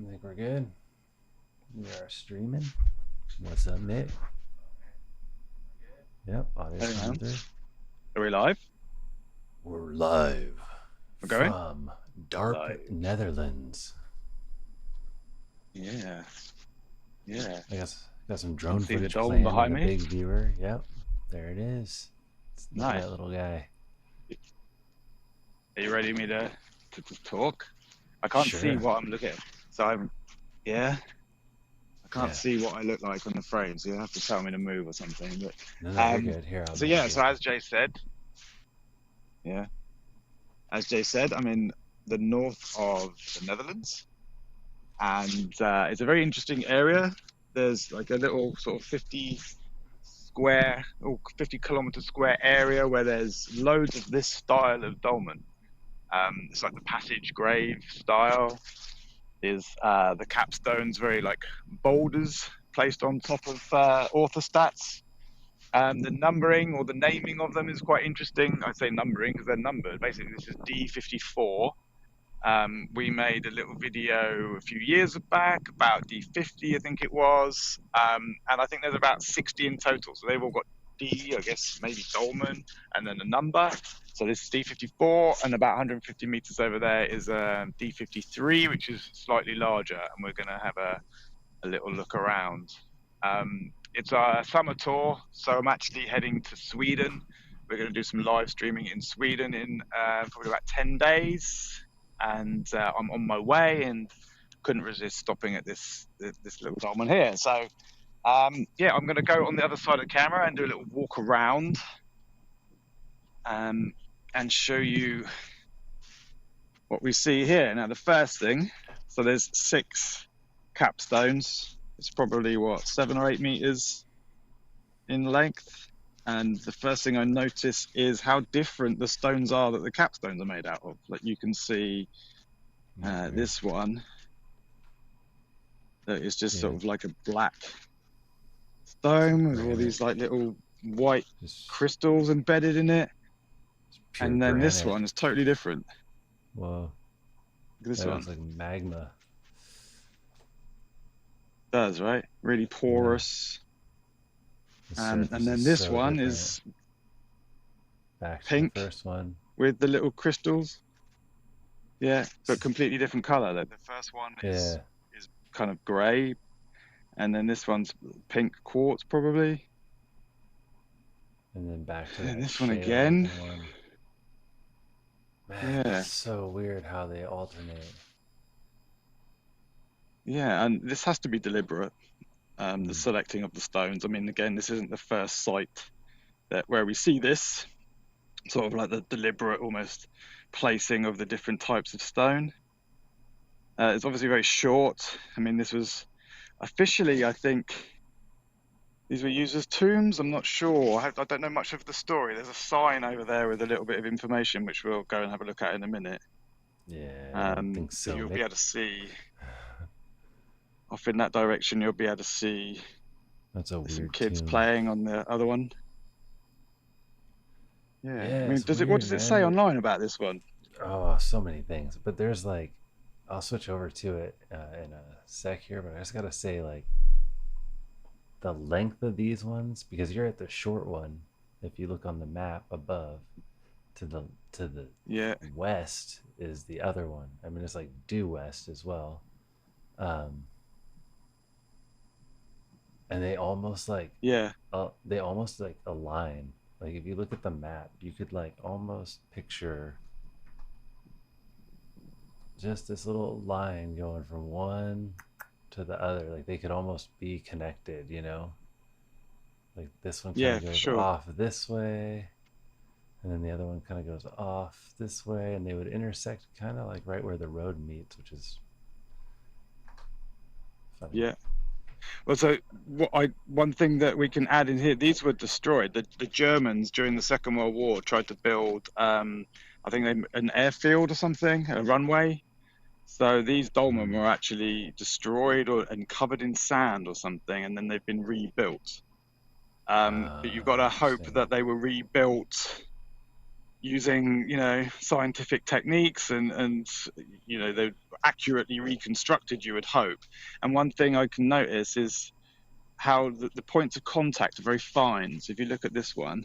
I think we're good. We are streaming. What's up, Nick? Yep, audio's Hey coming man, through. are we live? We're live We're going from Darp, live. Netherlands. Yeah, yeah. I guess got some Can drone see the footage Dolmen playing in behind the me. big viewer. Yep, there it is. Look at Nice. that little guy. Are you ready me to talk? I can't see Sure. what I'm looking at, so yeah. I can't Yeah. see what I look like on the frame, so you have to tell me to move or something. But No, you're good. Here, I'll so move yeah. you. So as Jay said, yeah, as Jay said, I'm in the north of the Netherlands, and it's a very interesting area. There's like a little sort of 50 kilometer square area where there's loads of this style of dolmen. It's like the passage grave style. Is the capstones very like boulders placed on top of orthostats. The numbering or the naming of them is quite interesting. I say numbering because they're numbered. Basically, this is D54. We made a little video a few years back about D50, I think it was, and I think there's about 60 in total. So they've all got D, I guess maybe Dolmen, and then a number. So this is D54, and about 150 meters over there is D53, which is slightly larger, and we're going to have a little look around. It's a summer tour, so I'm actually heading to Sweden. We're going to do some live streaming in Sweden in probably about 10 days, and I'm on my way and couldn't resist stopping at this little dolmen here. So yeah, I'm going to go on the other side of the camera and do a little walk around and show you what we see here. Now the first thing, so there's 6 capstones. It's probably what, 7 or 8 meters in length. And the first thing I notice is how different the stones are that the capstones are made out of. Like you can see this one that is just sort of like a black stone with all these like little white crystals embedded in it. And then this one is totally different. Whoa. Look at this That one. looks like magma. It does, right? Really porous. And then this so one different. is Back to pink the first one with the little crystals. Yeah, but completely different color. Like the first one is kind of gray, and then this one's pink quartz probably. And then back to this one again. Man, yeah, it's so weird how they alternate. Yeah, and this has to be deliberate. The selecting of the stones. I mean, again, this isn't the first site where we see this sort of like the deliberate almost placing of the different types of stone. It's obviously very short. I mean, this was officially, I think, these were used as tombs. I'm not sure. I don't know much of the story. There's a sign over there with a little bit of information, which we'll go and have a look at in a minute. Yeah, I don't think so. You'll be able to see off in that direction. You'll be able to see some kids playing on the other one. Yeah. I mean, what does it say online about this one? Oh, so many things. But there's like, I'll switch over to it in a sec here, but I just gotta say, like, the length of these ones, because you're at the short one. If you look on the map above, to the west is the other one. I mean, it's like due west as well. And they almost like they almost like align. Like if you look at the map, you could like almost picture just this little line going from one to the other. Like they could almost be connected, you know? Like this one kind of goes off this way, and then the other one kind of goes off this way, and they would intersect kind of like right where the road meets, which is funny. Yeah. Well, so one thing that we can add in here, these were destroyed. The Germans during the Second World War tried to build, I think an airfield or something, a runway. So these dolmen were actually destroyed and covered in sand or something, and then they've been rebuilt. But you've got to hope that they were rebuilt using, scientific techniques, and they accurately reconstructed, you would hope. And one thing I can notice is how the points of contact are very fine. So if you look at this one,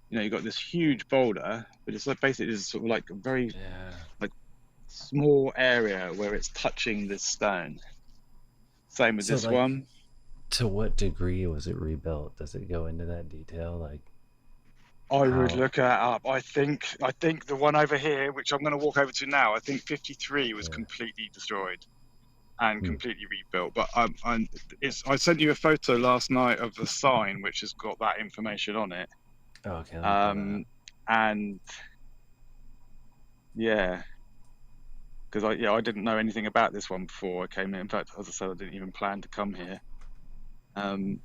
you've got this huge boulder, but it's like basically it's sort of like a very Yeah. small area where it's touching this stone. Same with So this like, one. to what degree was it rebuilt? Does it go into that detail? Like I would how? look that up. I think the one over here, which I'm going to walk over to now, I think 53 was Yeah. completely destroyed and Hmm. completely rebuilt. But I sent you a photo last night of the sign, which has got that information on it. Oh, okay, let me pull that up. Um, and yeah, because I didn't know anything about this one before I came in. In fact, as I said, I didn't even plan to come here. Um,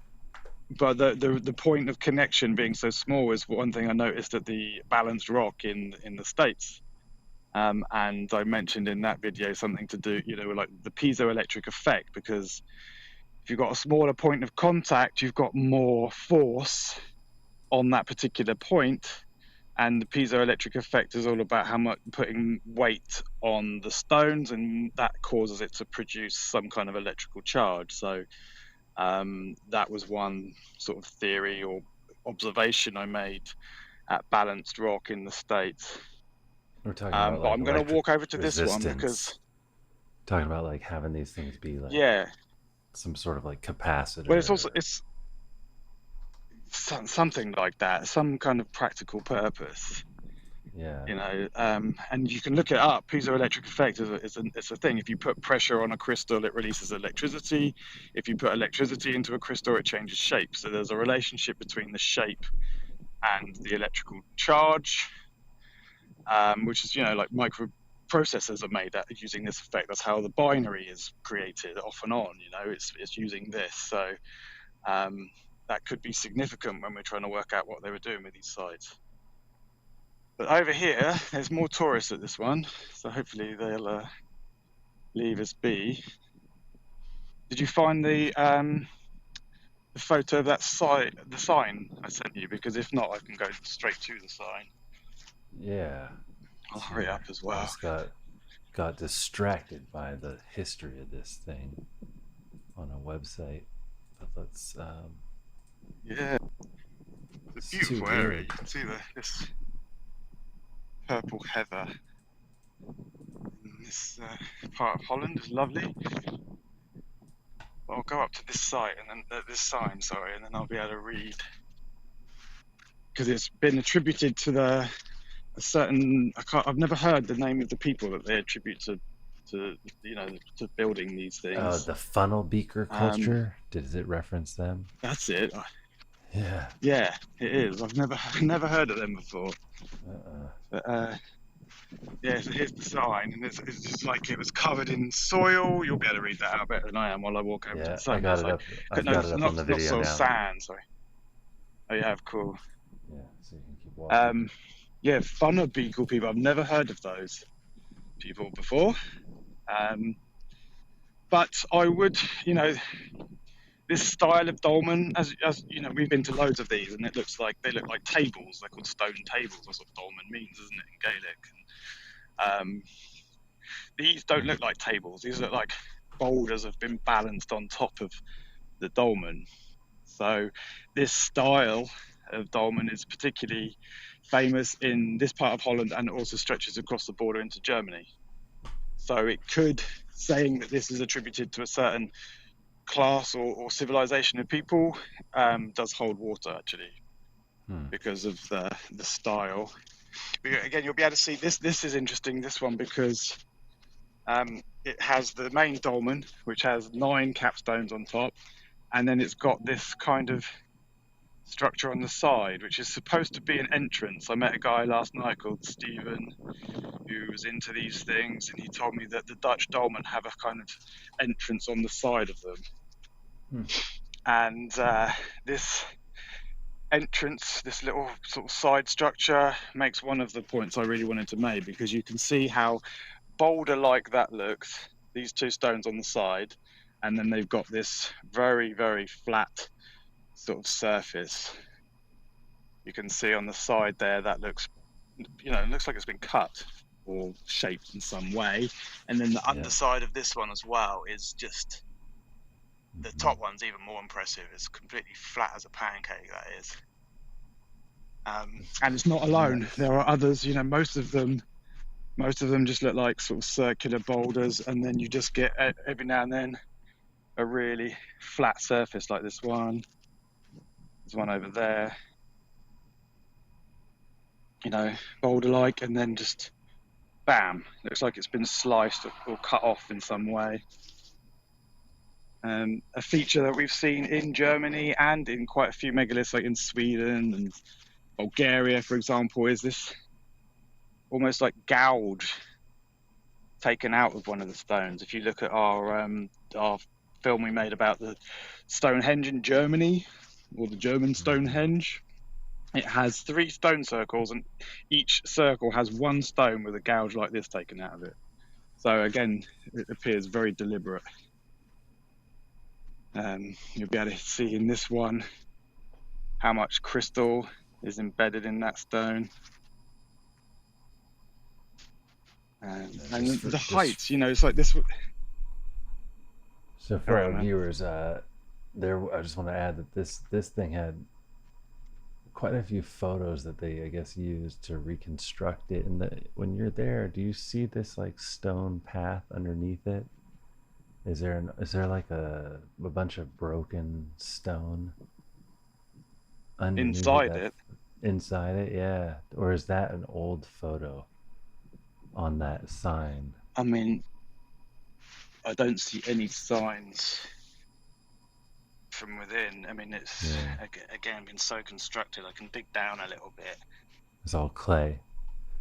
but the point of connection being so small is one thing I noticed at the balanced rock in the States. And I mentioned in that video something to do, with like the piezoelectric effect, because if you've got a smaller point of contact, you've got more force on that particular point. And the piezoelectric effect is all about how much putting weight on the stones, and that causes it to produce some kind of electrical charge. So that was one sort of theory or observation I made at Balanced Rock in the States. We're talking about But like I'm going to electric walk over to this one because, resistance. Talking about like having these things be like yeah, some sort of like well, capacitor. it's something like that, some kind of practical purpose. Yeah. And you can look it up. Piezoelectric effect it's a thing. If you put pressure on a crystal, it releases electricity. If you put electricity into a crystal, it changes shape. So there's a relationship between the shape and the electrical charge, which is, like microprocessors are made using this effect. That's how the binary is created off and on. It's using this. So that could be significant when we're trying to work out what they were doing with these sites. But over here, there's more tourists at this one, so hopefully they'll leave us be. Did you find the photo of that the sign I sent you? Because if not, I can go straight to the sign. Yeah. I'll It's hurry up here. as I well. just got distracted by the history of this thing on a website. But let's Yeah, it's a it's too beautiful area. good. You can see this purple heather in this part of Holland is lovely. I'll go up to this site and then this sign, sorry, and then I'll be able to read, because it's been attributed to a certain. I've never heard the name of the people that they attribute to to building these things. The funnel beaker Um, culture. Does it reference them? that's it. Yeah. Yeah, it is. I've never heard of them before. Uh-uh. But yeah, so here's the sign, and it's just like it was covered in soil. You'll be able to read that out better than I am while I walk over to Yeah, the I sign. But got it's it like, up. I've no, got it's it up on the not video soil, now. sand. Sorry. Oh, you have, cool. Yeah, so you can keep walking. Yeah, funnel beagle people. I've never heard of those people before. But I would, this style of dolmen, as we've been to loads of these, and they look like tables. They're called stone tables. That's what dolmen means, isn't it, in Gaelic? And, these don't Hmm. look like tables. These look like boulders have been balanced on top of the dolmen. So this style of dolmen is particularly famous in this part of Holland, and it also stretches across the border into Germany. So it could, saying that this is attributed to a certain class or civilization of people, does hold water actually, Hmm. because of the style. But again, you'll be able to see this. This is interesting, this one, because it has the main dolmen, which has 9 capstones on top, and then it's got this kind of structure on the side, which is supposed to be an entrance. I met a guy last night called Stephen who was into these things, and he told me that the Dutch dolmen have a kind of entrance on the side of them. Hmm. And this entrance, this little sort of side structure, makes one of the points I really wanted to make, because you can see how boulder-like that looks, these 2 stones on the side, and then they've got this very, very flat sort of surface. You can see on the side there, that looks you know, it looks like it's been cut or shaped in some way. And then the Yeah. underside of this one as well is just, the Mhm. top one's even more impressive. It's completely flat as a pancake, that is. And it's not alone. Nice. There are others, you know, most of them just look like sort of circular boulders, and then you just get every now and then a really flat surface like this one. There's one over there, you know, boulder-like, and then just bam, looks like it's been sliced or cut off in some way. A feature that we've seen in Germany and in quite a few megaliths, like in Sweden and Bulgaria, for example, is this almost like gouge taken out of one of the stones. If you look at our film we made about the Stonehenge in Germany, or the German Stonehenge, it has 3 stone circles, and each circle has one stone with a gouge like this taken out of it. So again, it appears very deliberate. You'll be able to see in this one how much crystal is embedded in that stone. And the heights, you know, it's like this. So for our viewers, I just want to add that this thing had quite a few photos that they, I guess, used to reconstruct it. And when you're there, do you see this like stone path underneath it? Is there like a bunch of broken stone underneath Inside inside it? Yeah. Or is that an old photo on that sign? I mean, I don't see any signs from within. I mean, it's again been so constructed. I can dig down a little bit. It's all clay.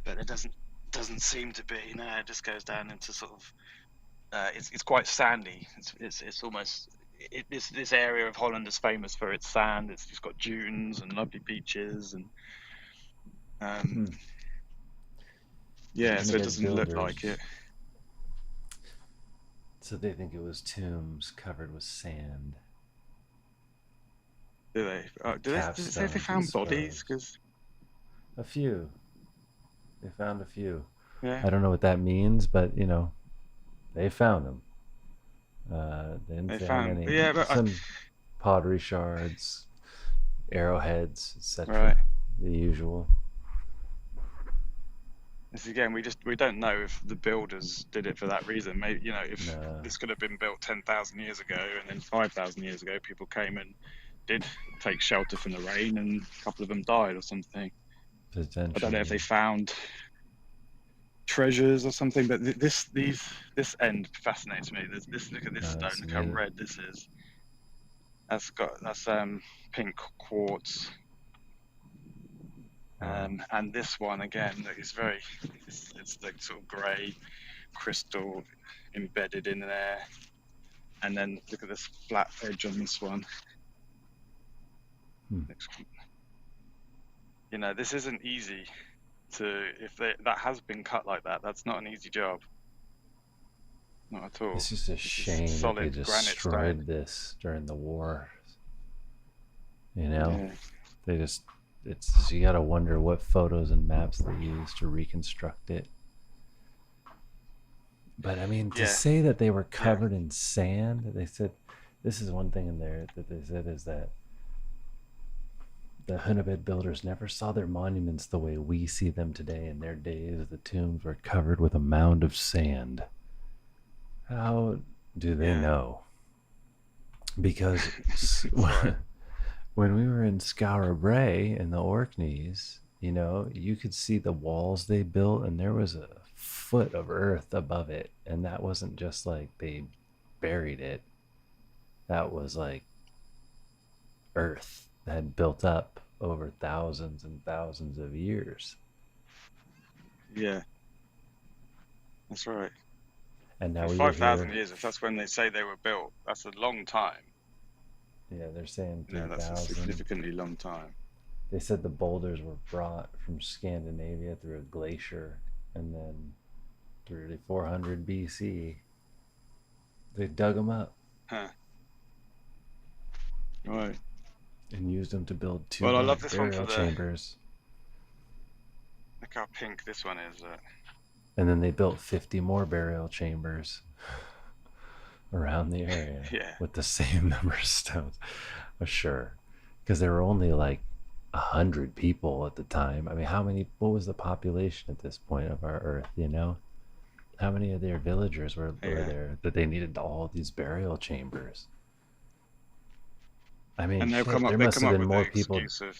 But it doesn't seem to be. No, it just goes down into sort of. It's quite sandy. It's almost. This area of Holland is famous for its sand. It's just got dunes and lovely beaches and. Yeah, so it doesn't look like it. So they think it was tombs covered with sand. Do they? Did they say they found bodies? Because a few. They found a few. Yeah. I don't know what that means, but you know, they found them. They didn't find any. Yeah, but some pottery shards, arrowheads, etc. Right. The usual. This again, we don't know if the builders did it for that reason. Maybe, you know, if this could have been built 10,000 years ago, and then 5,000 years ago, people came and did take shelter from the rain, and a couple of them died or something. I don't know if they found treasures or something, but this end fascinates me. Look at this stone. Look how red this is. That's pink quartz. And this one again is it's like sort of grey crystal embedded in there. And then look at this flat edge on this one. You know, this isn't easy that has been cut like that. That's not an easy job. Not at all. It's just a shame that they destroyed this during the war. You know, they just. You gotta wonder what photos and maps they used to reconstruct it. But I mean, to say that they were covered in sand, they said, this is one thing in there that they said is that the Hunebed builders never saw their monuments the way we see them today. In their days, the tombs were covered with a mound of sand. How do they know? Because when we were in Skara Brae in the Orkneys, you know, you could see the walls they built, and there was a foot of earth above it. And that wasn't just like they buried it. That was like earth that had built up over thousands and thousands of years. Yeah. That's right. And now 5,000 years, if that's when they say they were built, that's a long time. Yeah, they're saying 3,000. Yeah, that's a significantly long time. They said the boulders were brought from Scandinavia through a glacier, and then 400 BC, they dug them up. Huh. Right. And used them to build two I love this burial chambers. Look how pink this one is. And then they built 50 more burial chambers around the area Yeah. with the same number of stones. Sure, because there were only like 100 people at the time. I mean, how many? What was the population at this point of our Earth? You know, how many of their villagers were Yeah. there that they needed all these burial chambers? I mean, And shit, there they must come have up been with the more people. excuse of,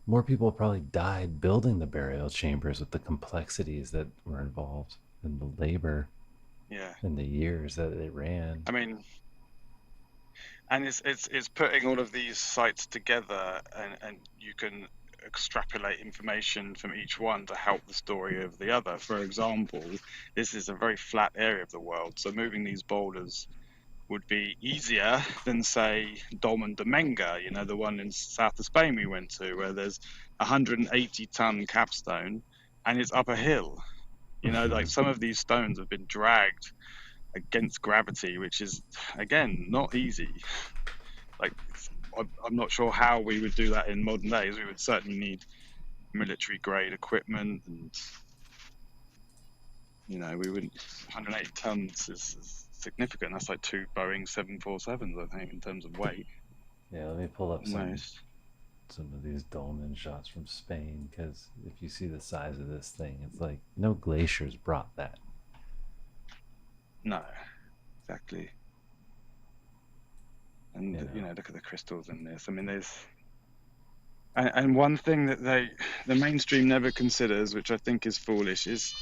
More people probably died building the burial chambers with the complexities that were involved and the labor yeah. and the years that they ran. I mean, and it's putting all of these sites together, and you can extrapolate information from each one to help the story of the other. For example, this is a very flat area of the world, so moving these boulders would be easier than, say, Dolmen de Menga, you know, the one in south of Spain we went to, where there's 180-ton capstone and it's up a hill. You know, like some of these stones have been dragged against gravity, which is, again, not easy. Like, I'm not sure how we would do that in modern days. We would certainly need military grade equipment, and you know, we wouldn't. 180 tons is significant. That's like 2 Boeing 747s, I think, in terms of weight. Yeah, let me pull up Nice. some of these dolmen shots from Spain, because if you see the size of this thing, it's like no glaciers brought that. No, exactly. And You know, you know, look at the crystals in this. I mean, there's and one thing that the mainstream never considers, which I think is foolish, is,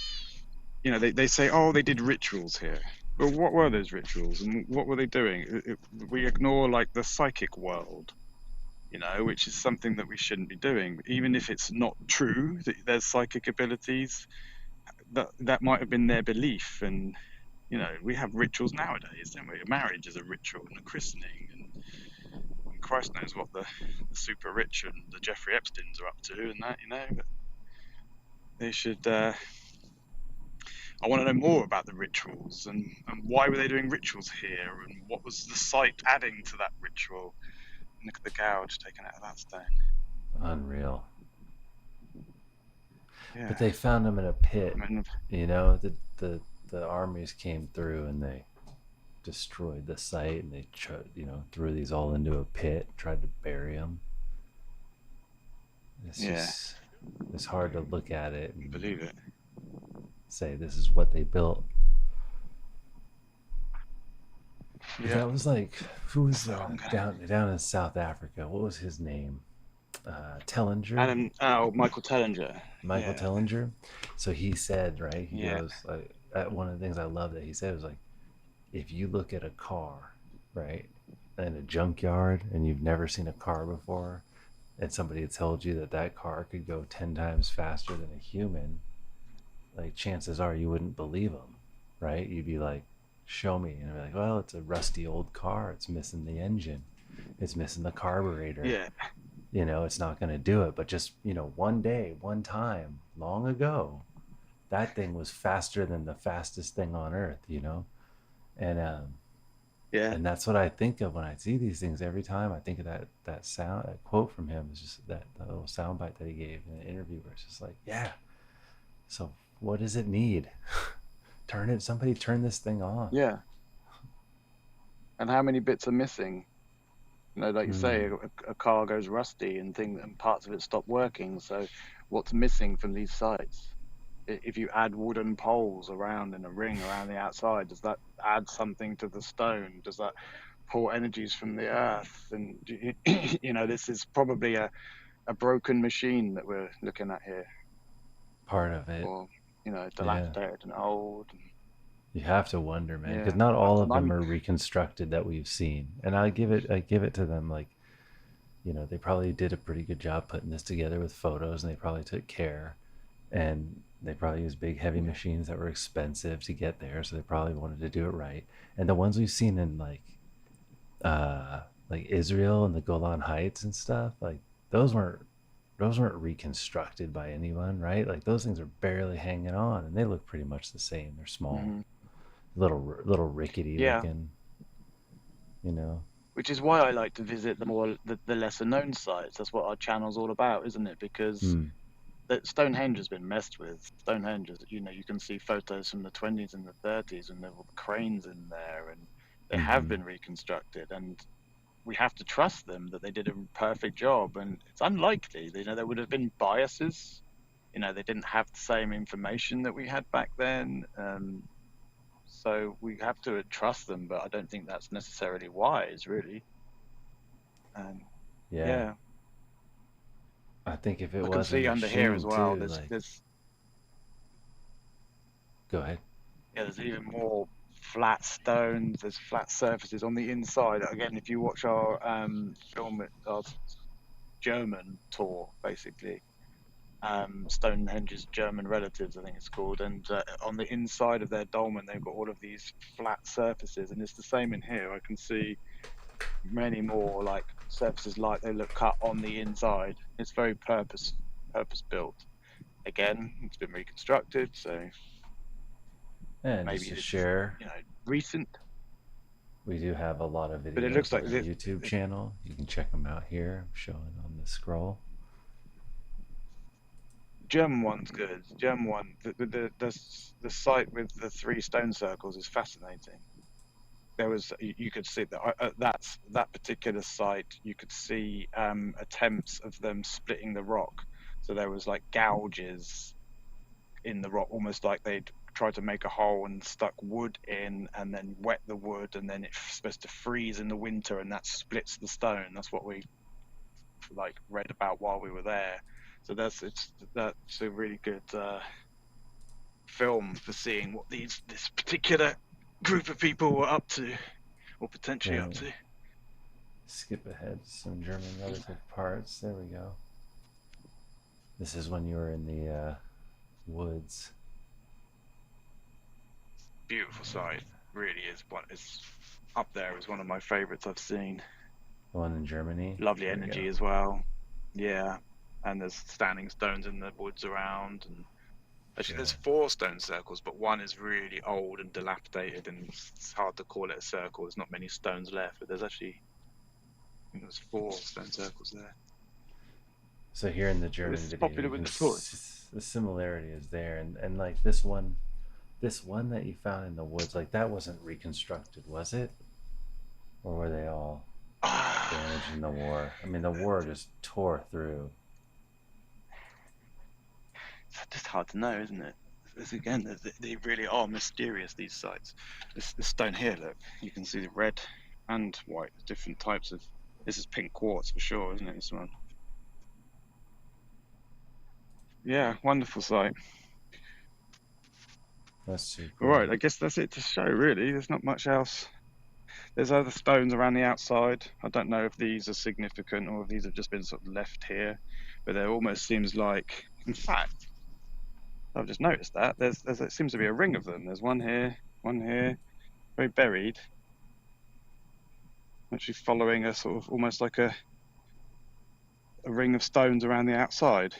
you know, they say, oh, they did rituals here. But what were those rituals, and what were they doing? We ignore like the psychic world, you know, which is something that we shouldn't be doing. Even if it's not true that there's psychic abilities, that might have been their belief. And you know, we have rituals nowadays, don't we? A marriage is a ritual, and a christening, and Christ knows what the super rich and the Jeffrey Epsteins are up to, and that, you know. But they should. I want to know more about the rituals, and why were they doing rituals here, and what was the site adding to that ritual. And look at the gouge taken out of that stone. unreal. Yeah. But they found them in a pit. I mean, You know, the armies came through and they destroyed the site, and they threw these all into a pit, tried to bury them. It's yeah, just, it's hard to look at it and believe it. say this is what they built. Yeah. That was like, who was down in South Africa? What was his name? Tellinger. Michael Tellinger. Michael Yeah. Tellinger. So he said, right? He Yeah. goes, one of the things I love that he said was like, if you look at a car, right, in a junkyard, and you've never seen a car before, and somebody had told you that that car could go 10 times faster than a human, like chances are you wouldn't believe them, right? You'd be like, show me. And I'd be like, well, it's a rusty old car. It's missing the engine. It's missing the carburetor. Yeah. You know, it's not going to do it. But just, you know, one day, one time, long ago, that thing was faster than the fastest thing on earth, you know? And Yeah. and that's what I think of when I see these things every time. I think of that sound, that quote from him. Is just that little soundbite that he gave in an interview where it's just like, yeah. So what does it need? Somebody turn this thing on. Yeah. And how many bits are missing? You know, like you say, a car goes rusty and parts of it stop working. So what's missing from these sites? If you add wooden poles around in a ring around the outside, does that add something to the stone? Does that pull energies from the earth? And you know, this is probably a broken machine that we're looking at here. Part of it. Or, you know, dilapidated and old. You have to wonder, man, because Yeah. not all of them are reconstructed that we've seen. And I give it to them, like, you know, they probably did a pretty good job putting this together with photos, and they probably took care, and they probably used big heavy machines that were expensive to get there, so they probably wanted to do it right. And the ones we've seen in like Israel and the Golan Heights and stuff, like those weren't reconstructed by anyone, right? Like those things are barely hanging on, and they look pretty much the same. They're small, little rickety looking, you know. Which is why I like to visit the lesser known sites. That's what our channel's all about, isn't it? Because that Stonehenge has been messed with. Stonehenge is, you know, you can see photos from the 20s and the 30s, and there were cranes in there, and they have Mm-hmm. been reconstructed, and we have to trust them that they did a perfect job. And it's unlikely, you know, there would have been biases. You know, they didn't have the same information that we had back then. So we have to trust them, but I don't think that's necessarily wise, really. Um, Yeah. yeah, I think if it I can was a see under here as machine well. too, like, There's go ahead. yeah, there's even more flat stones. There's flat surfaces on the inside. Again, if you watch our film, our German tour, basically, Stonehenge's German relatives, I think it's called, and on the inside of their dolmen, they've got all of these flat surfaces, and it's the same in here. I can see many more like surfaces like they look cut on the inside. It's very purpose built. Again, it's been reconstructed, so And just maybe to it's, share, you know, recent, we do have a lot of but it videos looks on like our YouTube channel. You can check them out here. I'm showing on the scroll. German one's good. German one, the site with the three stone circles is fascinating. There was, you could see that that particular site. You could see attempts of them splitting the rock. So there was like gouges in the rock, almost like they'd tried to make a hole and stuck wood in, and then wet the wood, and then it's supposed to freeze in the winter, and that splits the stone. That's what we like read about while we were there. So that's a really good film for seeing what this particular group of people were up to, or potentially Yeah. up to. Skip ahead to some German relative parts. There we go. This is when you were in the woods. Beautiful site, really is. One is up there is one of my favorites I've seen. The one in Germany. Lovely There we energy go. as well. Yeah, and there's standing stones in the woods around, and actually Yeah. there's four stone circles, but one is really old and dilapidated, and it's hard to call it a circle. There's not many stones left, but there's actually, I think there's four stone circles there. So here in the But German this is video, popular you with can the tourists. the similarity is there, and like this one that you found in the woods, like that wasn't reconstructed, was it? Or were they all damaged in the war? I mean, the war just tore through. It's just hard to know, isn't it? It's, again, they really are mysterious, these sites. This stone here, look, you can see the red and white, different types of. This is pink quartz for sure, isn't it? This one. Yeah, wonderful site. That's super All cool. right, I guess that's it to show, really. There's not much else. There's other stones around the outside. I don't know if these are significant or if these have just been sort of left here, but there almost seems like, in fact, I've just noticed that there seems to be a ring of them. There's one here, very buried, actually following a sort of almost like a ring of stones around the outside,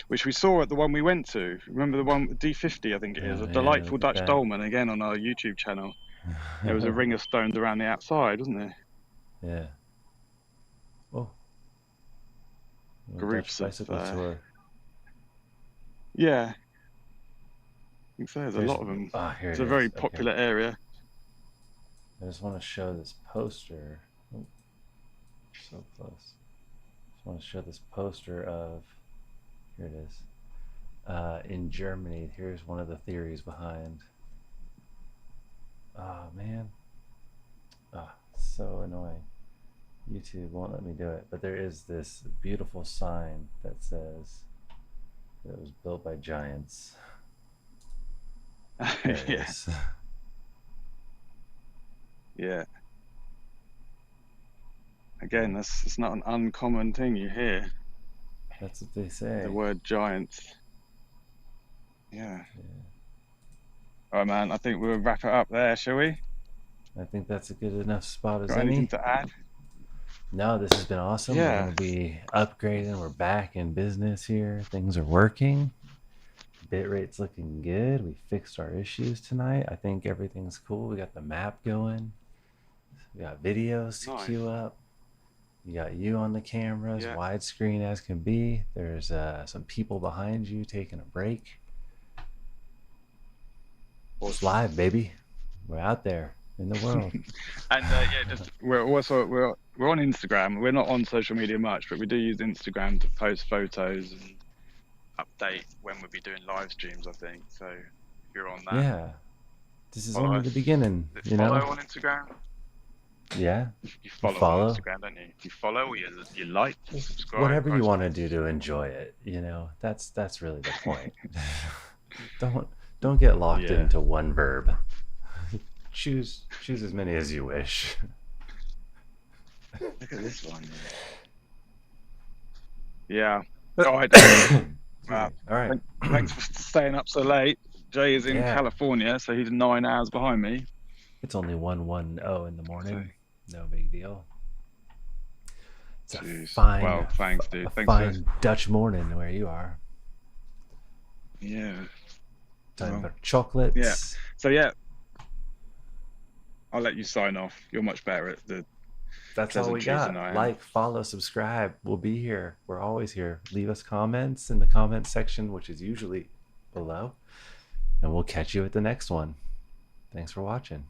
which we saw at the one we went to. Remember the one D50, I think it is, Oh a yeah, delightful look at Dutch that. dolmen, again on our YouTube channel. There was a ring of stones around the outside, wasn't there? Yeah. Oh, a Dutch Groups of, bicycle tour. yeah, I think so. There's a Here's lot of them. here It's it a very is. Okay. popular area. I just want to show this poster. Oh, so close. Just want to show this poster of. Here it is. In Germany, here's one of the theories behind. Oh man. Ah, so annoying. YouTube won't let me do it. But there is this beautiful sign that says that it was built by giants. There it Yeah, is. yeah. Again, that's not an uncommon thing you hear. That's what they The say. word giant. Yeah. Yeah. All right, man. I think we'll wrap it up there, shall we? I think that's a good enough spot as Got anything any. to add? No, this has been awesome. We're going Yeah. to be upgrading. We're back in business here. Things are working. Bitrate's looking good. We fixed our issues tonight. I think everything's cool. We got the map going. We got videos to Nice. queue up. You got you on the cameras, Yeah. widescreen as can be. There's some people behind you taking a break. It's Awesome. live, baby. We're out there in the world. And yeah, just we're on Instagram. We're not on social media much, but we do use Instagram to post photos and update when we'll be doing live streams, I think. So if you're on that, Yeah, this is follow only us. the beginning, Is it you follow know? on Instagram? Yeah, You you follow on follow. Instagram, don't you? You follow or you like, subscribe, Whatever you post want to likes. do to enjoy it, you know? That's really the point. don't don't get locked Yeah. into one verb. Choose as many as you wish. Look at this one. Yeah. All right. Excuse Well, me. All right. thanks for staying up so late. Jay is in Yeah, California, so he's 9 hours behind me. it's only 1:10 in the So, morning. No big deal. It's a jeez. fine, Well, thanks, dude. a Thanks for. fine Dutch morning where you are. Yeah. Time Well, for yeah. chocolates. So yeah, I'll let you sign off. You're much better at the That's all we pleasantries than got. I am. Like, follow, subscribe. We'll be here. We're always here. Leave us comments in the comment section, which is usually below. And we'll catch you at the next one. Thanks for watching.